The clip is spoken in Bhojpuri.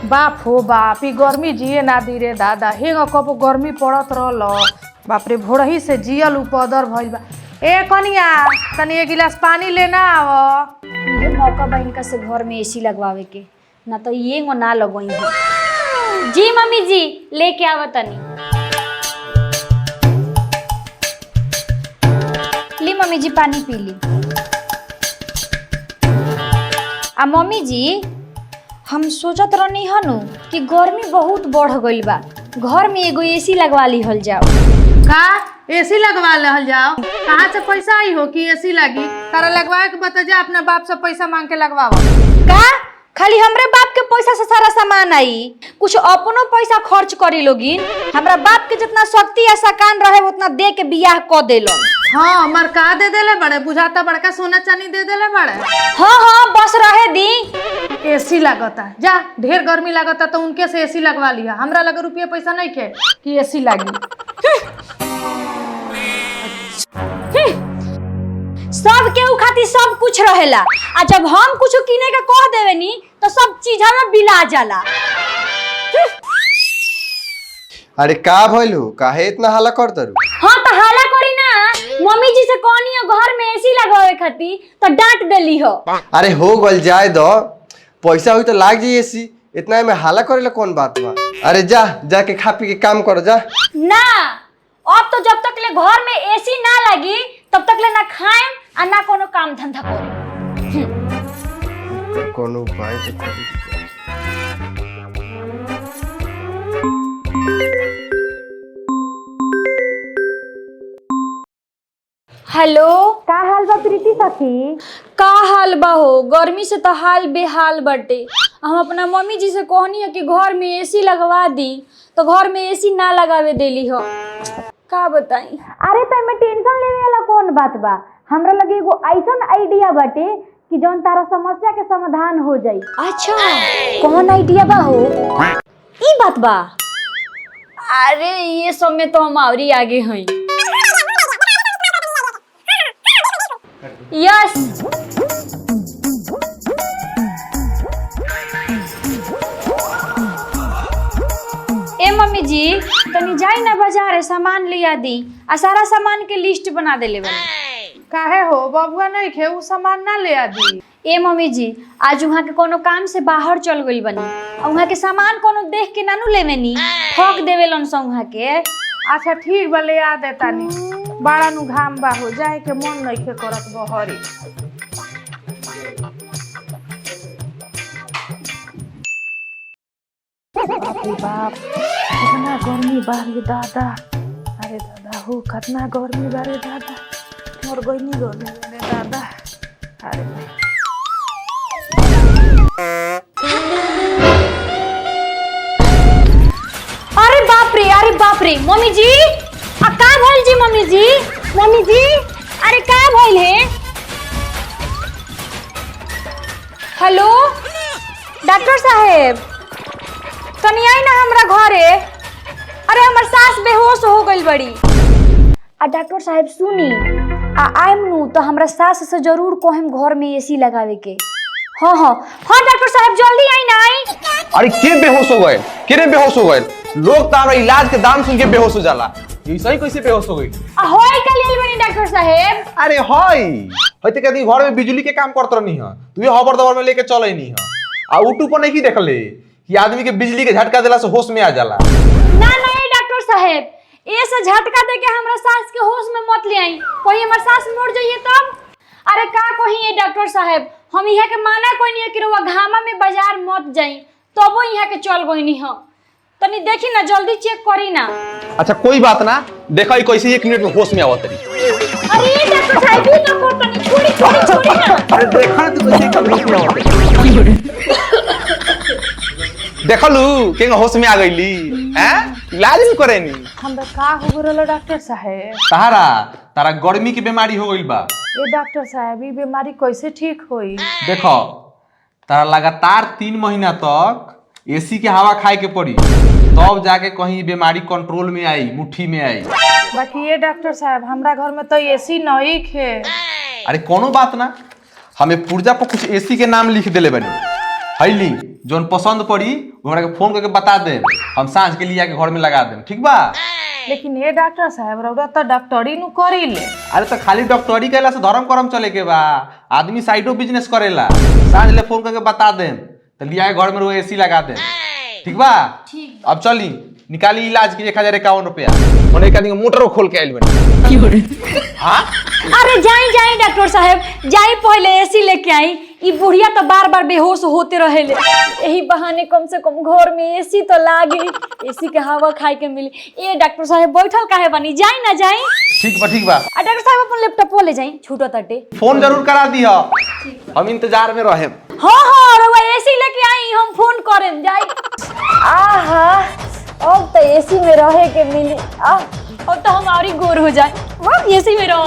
बाप हो बाप ई गर्मी जिए ना दी रे दादा। हेंग कबो गर्मी पड़त रहल बाप रे भोरही से जियल उपदर भइल बा। ए कनिया तनी एक गिलास पानी लेना आव। ये मौका बा इनका से घर में एसी लगवावे के, ना तो ये ना लगवाई है। जी मम्मी जी लेके आवा तनी। ली मम्मी जी पानी पी ली। आ मम्मी जी हम सोचत रहनी हनु कि गर्मी बहुत बढ़ गइल बा, घर में एगो एसी लगवा लिहल जाओ। का एसी लगवा लहल जाओ? कहाँ से पैसा आई हो कि एसी लगी? तारा लगवाए के बता जा, अपना बाप से पैसा मांग के लगवाओ। का खाली हमरे बाप के पैसा से सारा सामान आई? कुछ अपनो पैसा खर्च करी लोगिन। हमरा बाप के जितना शक्ति या सकान रहे उतना दे के बियाह क देलन। हाँ मरका दे देले बड़े, बुझाता बड़का सोना चांदी दे देले बड़े। हाँ हाँ बस रहे दी। एसी लागता, जा ढेर गर्मी लागता तो उनके से एसी लगवा लिया। हमरा लगे रुपया पैसा नहीं खे कि एसी लागी। सब केहू खातिर सब कुछ रहेला, आ जब हम कुछ किने के कह देवे नी तो सब चीज में बिला जाला। अरे का भइलू, काहे इतना हल्ला करतरू? हाँ तो हाला करी ना, मम्मी जी से कहनी हो घर में एसी लगवावे खातिर तो डांट देली हो। अरे हो गल जाए दो, पैसा हुई तो लाग जाई एसी, इतना में हल्ला करेला कौन बात बा? अरे जा जाके खा पी के काम करो जा। ना अब तो जब तक ले घर में एसी ना लगी तब तक ले ना खाएम आ ना कोनो काम धंधा करें। कोनो उपाय तो करी। हेलो का हाल बा प्रीति सखी? का हाल बा हो, गर्मी से तो हाल बेहाल बटे। हम अपना मम्मी जी से कहनी है कि घर में एसी लगवा दी तो घर में एसी ना लगावे देली हो। का बताई? अरे तो मैं टेंशन लेवे वाला कौन बात बा? हमरा लगे एगो ऐसन आइडिया बाटे कि जौन तारा समस्या के समाधान हो जाई। अच्छा कौन आइडिया बा हो? ई बात बा? अरे ये सब में तो हम आवरी आगे हैं। यस ए मम्मी जी तनी जाई ना बाजार सामान लिया दी, आ सारा सामान के लिस्ट बना देले बानी। काहे हो बबुआ नहीं खे उ सामान ना ले आदी? ए मम्मी जी आज वहाँ के कोनो काम से बाहर चल गई बनी, और वहाँ के सामान कोनो देख के नानू लेवेनी ठोक देवेलन स वहाँ के। अच्छा ठीक बा ले आ देतानी। बड़ा नु घाम बा हो जाए के मन नहीं खे करत बहरी। बाप रे बाप कितना गर्मी बा रे दादा। अरे दादा हो कितना गर्मी बा रे दादा, मोर गइनी गर्मी रे दादा। अरे अरे बाप रे मम्मी जी आ का भइल जी? मम्मी जी मम्मी जी अरे का भइल है? हेलो डॉक्टर साहेब तनी आई ना हमरा घरे। अरे हमर सास बेहोश हो गइल बड़ी। आ डॉक्टर साहेब सुनी आ आइम नु तो हमरा सास से जरूर कहम घर में एसी लगावे के। हाँ हाँ हाँ डॉक्टर साहब जल्दी आई ना आई। अरे के बेहोश हो गए? के बेहोश हो गए? लोग तारा इलाज के दाम सुन के बेहोश हो जाला। ये सही कैसे बेहोश हो गई? होय का लेल बनी डॉक्टर साहब? अरे होय होते कदी घर में बिजली के काम करत रहनी है, तू ये हबर दबर में लेके चले नहीं है। आ यूट्यूब पर नहीं की देखले कि आदमी के बिजली के झटका देला से होश में आ जाला। ना नहीं डॉक्टर साहब ये से झटका दे के हमरा सास के होश में मत ले आई, कोई हमर सास मर जाइए तब। अरे का कहिए डॉक्टर साहब हम यहाँ के माना कोई नहीं है कि रउआ घामा में बाजार मत जाई, तबो यहाँ के चल गईनी हम। तनी देखी ना जल्दी चेक करी ना। अच्छा कोई बात ना, देखा ही कैसे 1 मिनट में होश में आवत रही। अरे डॉक्टर साहब ये ना को तनी छोड़ी ना। अरे देखा तू कैसे होश में आवत देखलू के होश में आ गईली हैं? इलाज नहीं करेनी। हमरा का हो गइल डॉक्टर साहब? तारा गर्मी की बीमारी हो गइल बा। ये डॉक्टर साहब ये बीमारी कैसे ठीक होई? देखो तारा लगातार 3 महीना तक एसी के हवा खाए के पड़ी, तब जाके कहीं बीमारी कंट्रोल में आई, मुट्ठी में आई। बाकी ये डॉक्टर साहब हमरा घर में तो एसी नहीं खे। अरे कोनो बात ना, हमें पुर्जा पर कुछ एसी के नाम लिख देले बनी, हैली जोन पसंद पड़ी हमरा के फोन करके बता दे, हम सांझ के लिए आके घर में लगा देम, ठीक बा? लेकिन ये डॉक्टर साहब रउरा तो डॉक्टरी नु करी ले। अरे तो खाली डॉक्टरी कैला से धर्म करम चले के बा, आदमी साइडो बिजनेस करेला। सांझ ले फोन करके बता दे तो लिया घर में एसी लगा दे, ठीक बा? अब चली निकाली इलाज की 1051 रुपया। ओने एक आदमी मोटरो खोल के आइल बनी। हां अरे जाई डॉक्टर साहब, जाई पहले एसी लेके आई। ई बुढ़िया तो बार बार बेहोश होते रहेले, यही बहाने कम से कम घर में एसी तो लागे, एसी के हवा खाए के मिली। ए डॉक्टर साहब बैठल काहे बनी, जाई ना जाई। ठीक बा। आ डॉक्टर साहब अपन लैपटॉप ले जाई, छूटो तटे। फोन जरूर करा दियो, हम इंतजार में रहे। हाँ रउआ एसी लेके आई, हम फोन करें जाई। आहा अब तो एसी में रहे के मिली। अब तो हम और ही गोर हो जाए, एसी में रहो।